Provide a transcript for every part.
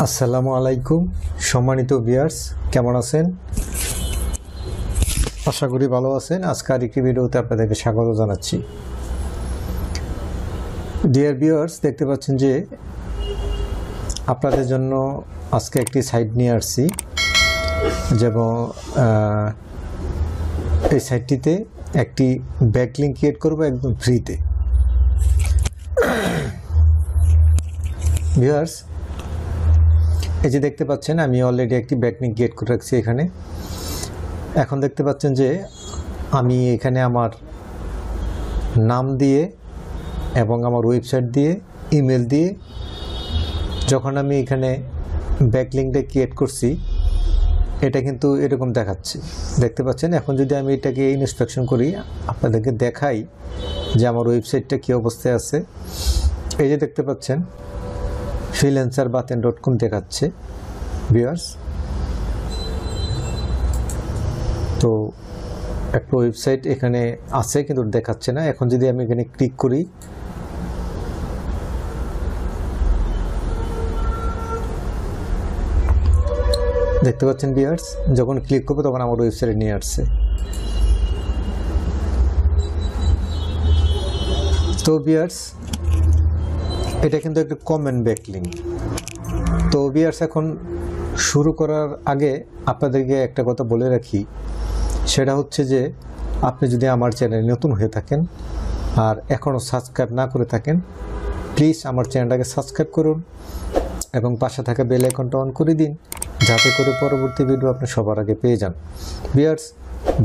আসসালামু আলাইকুম সম্মানিত ভিউয়ার্স, কেমন আছেন? আশা করি ভালো আছেন। আজকে আরেকটি ভিডিওতে আপনাদেরকে স্বাগত জানাচ্ছি। ডিয়ার ভিউয়ার্স, দেখতে পাচ্ছেন যে আপনাদের জন্য আজকে একটি সাইট নিয়ে আসছি, যেমন এই সাইটটিতে একটি ব্যাকলিংক ক্রিয়েট করব একদম ফ্রিতে। ভিউয়ার্স, এই যে দেখতে পাচ্ছেন আমি অলরেডি একটি ব্যাকলিংক ক্রিয়েট করে রাখছি এখানে। এখন দেখতে পাচ্ছেন যে আমি এখানে আমার নাম দিয়ে এবং আমার ওয়েবসাইট দিয়ে ইমেল দিয়ে যখন আমি এখানে ব্যাকলিংকটা ক্রিয়েট করছি, এটা কিন্তু এরকম দেখাচ্ছে, দেখতে পাচ্ছেন। এখন যদি আমি এটাকে ইন্সপেকশন করি, আপনাদেরকে দেখাই যে আমার ওয়েবসাইটটা কী অবস্থায় আছে। এই যে দেখতে পাচ্ছেন freelancerbaten.com দেখাচ্ছে ভিউয়ার্স। তো একটা ওয়েবসাইট এখানে আছে কিন্তু দেখাচ্ছে না। এখন যদি আমি এখানে ক্লিক করি, দেখতে পাচ্ছেন ভিউয়ার্স, যখন ক্লিক করবো তখন আমার ওয়েবসাইটে নিয়ে আসছে। তো ভিউয়ার্স, এটা কিন্তু একটা কমন ব্যাকলিংক। তো ভিউয়ার্স, এখন শুরু করার আগে আপনাদেরকে একটা কথা বলে রাখি, সেটা হচ্ছে যে আপনি যদি আমার চ্যানেলে নতুন হয়ে থাকেন আর এখনও সাবস্ক্রাইব না করে থাকেন, প্লিজ আমার চ্যানেলটাকে সাবস্ক্রাইব করুন এবং পাশে থাকা বেল আইকনটা অন করে দিন, যাতে করে পরবর্তী ভিডিও আপনি সবার আগে পেয়ে যান। ভিউয়ার্স,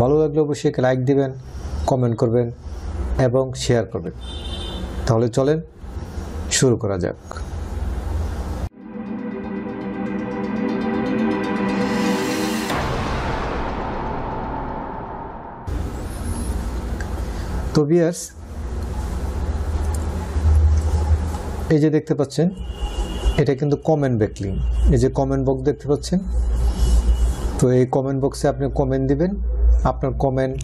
ভালো লাগলে অবশ্যই লাইক দিবেন, কমেন্ট করবেন এবং শেয়ার করবেন। তাহলে চলেন শুরু করা যাক। তো ভিউয়ার্স, এই যে দেখতে পাচ্ছেন এটা কিন্তু কমেন্ট ব্যাকলিংক। এই যে কমেন্ট বক্স দেখতে পাচ্ছেন, তো এই কমেন্ট বক্সে আপনি কমেন্ট দিবেন, আপনার কমেন্ট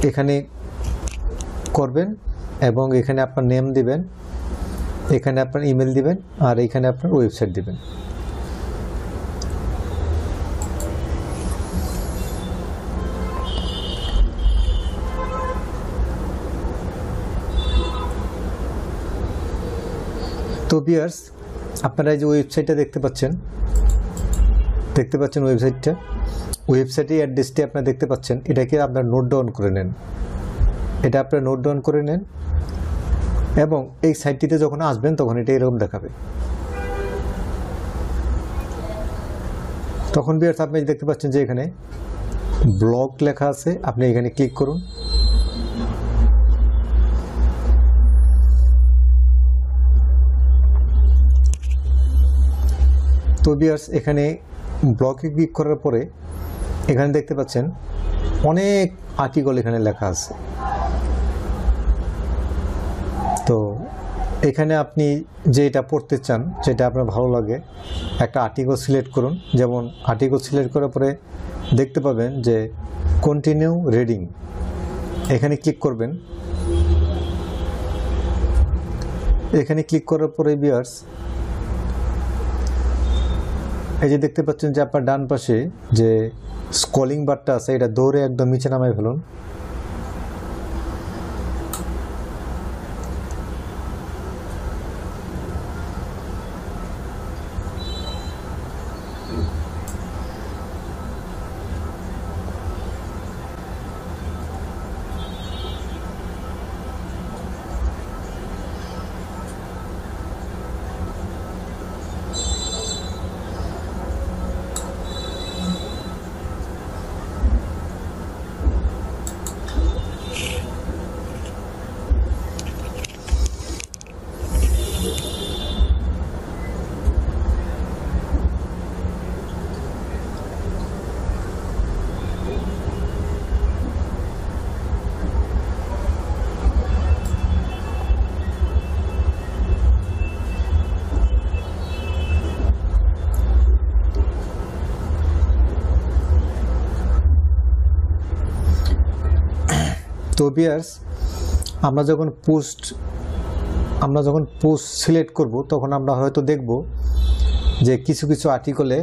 এখানে করবেন এবং এখানে আপনার নেম দিবেন, এখানে আপনার ইমেল দিবেন আর এখানে আপনার ওয়েবসাইট দিবেন। তো ভিউয়ার্স, আপনারা এই যে ওয়েবসাইটটা দেখতে পাচ্ছেন ওয়েবসাইটের অ্যাড্রেসটি আপনারা দেখতে পাচ্ছেন। এটাকে আপনার নোট ডাউন করে নেন, এটা আপনার নোট ডাউন করে নেন এবং এই সাইটটিতে যখন আসবেন তখন এটা এরকম দেখাবে। তখন ভিউয়ার্স, আপনি দেখতে পাচ্ছেন যে এখানে ব্লগ লেখা আছে, আপনি এখানে ক্লিক করুন। তো ভিউয়ার্স, এখানে ব্লগে ক্লিক করার পরে এখানে দেখতে পাচ্ছেন অনেক আর্টিকেল এখানে লেখা আছে। তো এখানে আপনি যেটা পড়তে চান, যেটা আপনার ভালো লাগে, একটা আর্টিকেল সিলেক্ট করুন। যেমন আর্টিকেল সিলেক্ট করার পরে দেখতে পাবেন যে কন্টিনিউ রিডিং, এখানে ক্লিক করবেন। এখানে ক্লিক করার পরে ভিউয়ার্স, এই যে দেখতে পাচ্ছেন যে আপনার ডান পাশে যে স্ক্রলিং বারটা আছে, এটা দৌড়ে একদম নিচে নামায় ফেলুন। তো ভিউয়ার্স, আমরা যখন পোস্ট সিলেক্ট করব তখন আমরা হয়তো দেখব যে কিছু কিছু আর্টিকেলে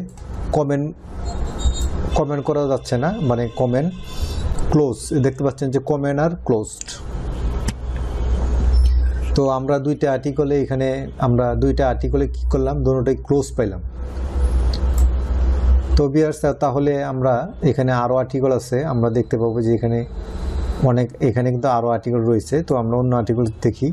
কমেন্ট করা যাচ্ছে না, মানে কমেন্ট ক্লোজ, দেখতে পাচ্ছেন যে কমেন্ট আর ক্লোজড। তো আমরা দুইটা আর্টিকেলে কি করলাম, দুটোটাই ক্লোজ পাইলাম। তো ভিউয়ার্স, তাহলে আমরা এখানে আরও আর্টিকেল আছে, আমরা দেখতে পাবো যে এখানে কিন্তু আরও আর্টিকেল রয়েছে। তো আমরা অন্য আর্টিকেল দেখি।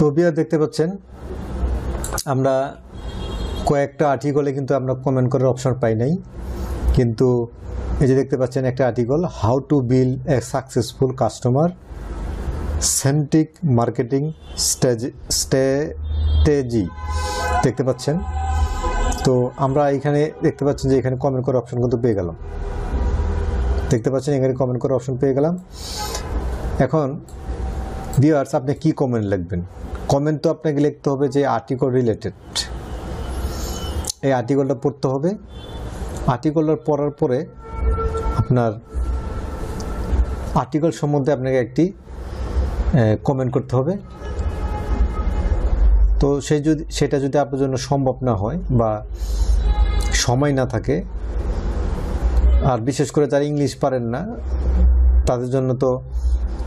তো ভিউয়ার দেখতে পাচ্ছেন আমরা কয়েকটা আর্টিকেলে কিন্তু আমরা কমেন্ট করার অপশন পাই নাই, কিন্তু এই যে দেখতে পাচ্ছেন একটা article, how to build a successful customer centric marketing strategy, দেখতে পাচ্ছেন। তো আমরা এখানে দেখতে পাচ্ছেন যে এখানে কমেন্ট করার অপশন কিন্তু পেয়ে গেলাম, দেখতে পাচ্ছেন এখানে কমেন্ট করার অপশন পেয়ে গেলাম। এখন ভিউয়ার্স, আপনি কি কমেন্ট লিখবেন? কমেন্ট তো আপনাকে লিখতে হবে যে আর্টিকেল রিলেটেড, এই আর্টিকেলটা পড়তে হবে। আর্টিকেলটা পড়ার পরে আপনার আর্টিকেল সম্বন্ধে আপনাকে একটি কমেন্ট করতে হবে। তো সেটা যদি আপনার জন্য সম্ভব না হয় বা সময় না থাকে, আর বিশেষ করে যারা ইংলিশ পারেন না তাদের জন্য তো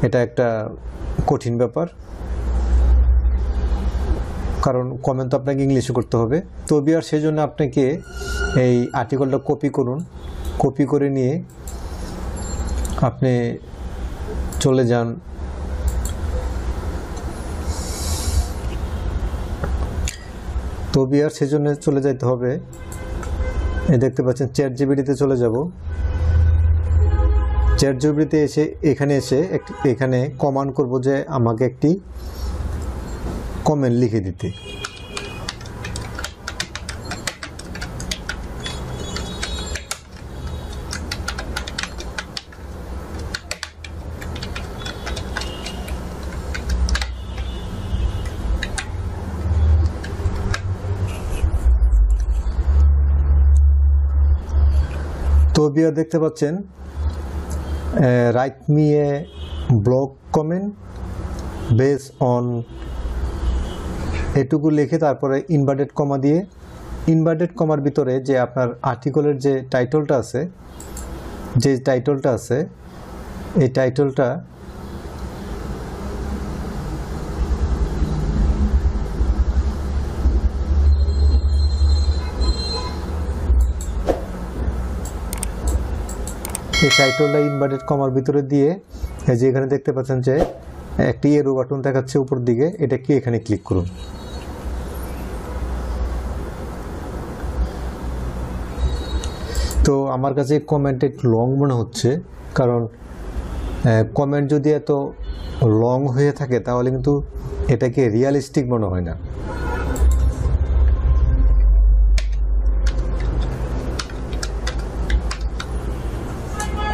এটা একটা কঠিন ব্যাপার, কারণ কমেন্ট তো আপনাকে ইংলিশে করতে হবে। তো ভিউয়ার, সেই জন্য আপনাকে এই আর্টিকেলটা কপি করুন, কপি করে নিয়ে আপনি চলে যান তো ভিউয়ার, সেই জন্য চলে যেতে হবে, দেখতে পাচ্ছেন চ্যাটজিপিটিতে চলে যাব। চ্যাটজিপিটিতে এখানে কমান্ড করব যে আমাকে একটি কমেন্ট লিখে দিতে। তো ভিউয়ার দেখতে পাচ্ছেন write me a blog comment base on, এটুকু লিখে তারপরে ইনভার্টেড কমা দিয়ে, ইনভার্টেড কমার ভিতরে যে আপনার আর্টিকেলের যে টাইটেলটা আছে, এই টাইটেলটা ইনভার্টেড কমার ভিতরে দিয়ে, এই যে এখানে দেখতে পাচ্ছেন যে একটি এরো বাটন দেখাচ্ছে উপর দিকে, এটা কি এখানে ক্লিক করুন। তো আমার কাছে কমেন্ট একটু লং মনে হচ্ছে, কারণ কমেন্ট যদি এত লং হয়ে থাকে তাহলে কিন্তু এটাকে রিয়ালিস্টিক মনে হয় না।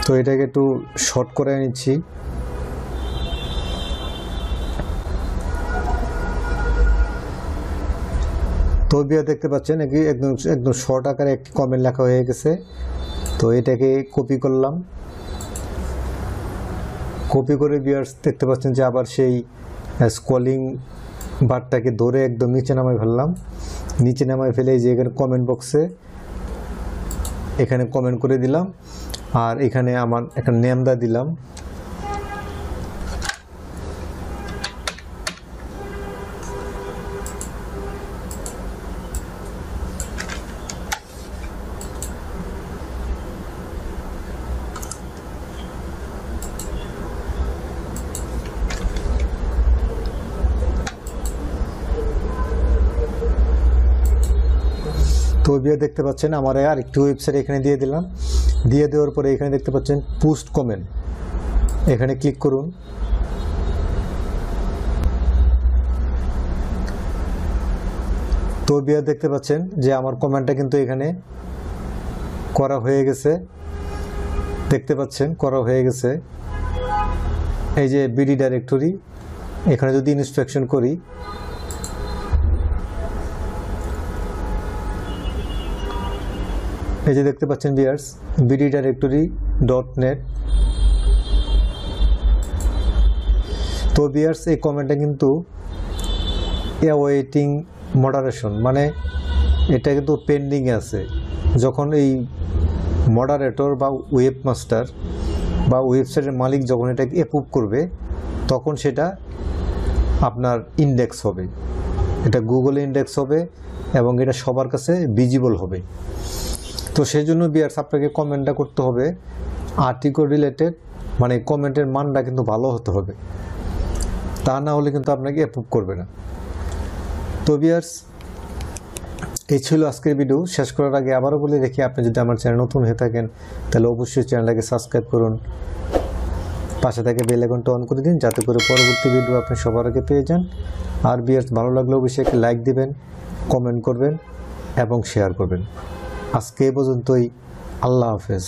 তো এটাকে একটু শর্ট করে নিচ্ছি। তো ভিউয়ার দেখতে পাচ্ছেন একদম শর্ট আকারে একটি কমেন্ট লেখা হয়ে গেছে। তো এটাকে কপি করলাম, কপি করে ভিউয়ার্স দেখতে পাচ্ছেন যে আবার সেই স্ক্রলিং বারটাকে ধরে একদম নিচে নামায় ফেললাম। নিচে নামায় ফেলে যে এখানে কমেন্ট বক্সে এখানে কমেন্ট করে দিলাম, আর এখানে আমার একটা নেমটা দিলাম। তো বিয়ার দেখতে পাচ্ছেন আমার আর একটু ওয়েবসাইট এখানে দিয়ে দিলাম। দিয়ে দেওয়ার পরে এখানে দেখতে পাচ্ছেন পোস্ট কমেন্ট, এখানে ক্লিক করুন। তো বিয়ার দেখতে পাচ্ছেন যে আমার কমেন্টটা কিন্তু এখানে করা হয়ে গেছে, দেখতে পাচ্ছেন করা হয়ে গেছে। এই যে বিডি ডাইরেক্টরি, এখানে যদি ইন্সপেকশন করি, এই যে দেখতে পাচ্ছেন ভিউয়ার্স bddirectory.net। তো ভিউয়ার্স এই কমেন্টটা কিন্তু অ্যাওয়েটিং মডারেশন, মানে এটা কিন্তু পেন্ডিং আছে। যখন এই মডারেটর বা ওয়েবমাস্টার বা ওয়েবসাইটের মালিক যখন এটাকে অ্যাপ্রুভ করবে, তখন সেটা আপনার ইন্ডেক্স হবে, এটা গুগলে ইন্ডেক্স হবে এবং এটা সবার কাছে ভিজিবল হবে। তো সেই জন্য ভিউয়ার্স আপনাকে কমেন্টটা করতে হবে আর্টিকেল রিলেটেড, মানে কমেন্টের মানটা কিন্তু ভালো হতে হবে, তা না হলে কিন্তু আপনাকে অ্যাপ্রুভ করবে না। তো ভিউয়ার্স এই ছিল আজকের ভিডিও। শেষ করার আগে আবারও বলে রেখে, আপনি যদি আমার চ্যানেল নতুন হয়ে থাকেন তাহলে অবশ্যই চ্যানেলটাকে সাবস্ক্রাইব করুন, পাশে থেকে বেল আইকনটা অন করে দিন যাতে করে পরবর্তী ভিডিও আপনি সবার আগে পেয়ে যান। আর ভিউয়ার্স ভালো লাগলে অবশ্যই একটা লাইক দিবেন, কমেন্ট করবেন এবং শেয়ার করবেন। আজকে এই পর্যন্তই, আল্লাহ হাফেজ।